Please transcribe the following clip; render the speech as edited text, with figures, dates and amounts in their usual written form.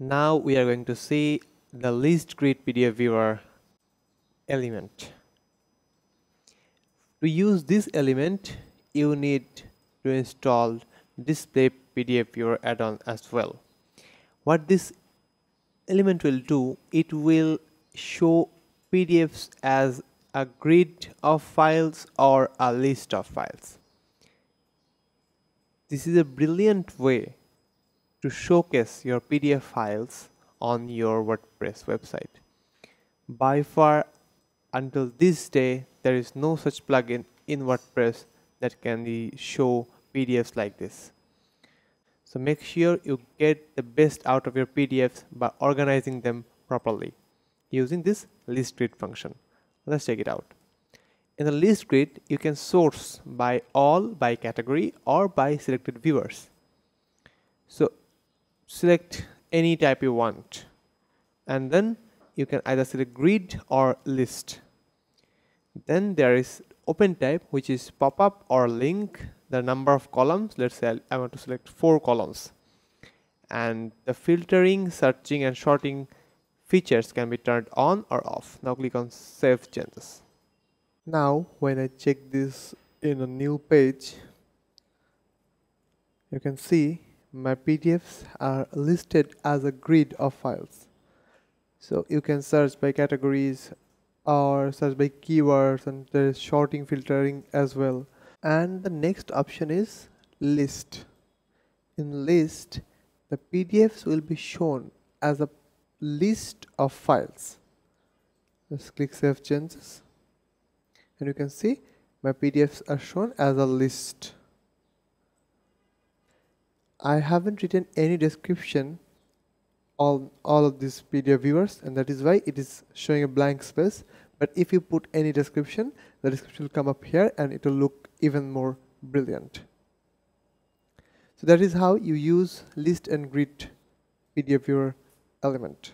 Now we are going to see the list grid PDF viewer element. To use this element, you need to install display PDF viewer add-on as well. What this element will do, it will show PDFs as a grid of files or a list of files. This is a brilliant way to showcase your PDF files on your WordPress website. By far, until this day, there is no such plugin in WordPress that can show PDFs like this. So make sure you get the best out of your PDFs by organizing them properly using this list grid function. Let's check it out. In the list grid, you can source by all, by category, or by selected viewers. So select any type you want, and then you can either select grid or list. Then there is open type, which is pop-up or link, the number of columns. Let's say I want to select 4 columns, and the filtering, searching and sorting features can be turned on or off. Now click on save changes. Now when I check this in a new page, you can see my PDFs are listed as a grid of files. So you can search by categories or search by keywords, and there is sorting, filtering as well. And the next option is list. In list, the PDFs will be shown as a list of files. Just click save changes, and you can see my PDFs are shown as a list. I haven't written any description on all of these PDF viewers, and that is why it is showing a blank space. But if you put any description, the description will come up here and it will look even more brilliant. So that is how you use list and grid PDF viewer element.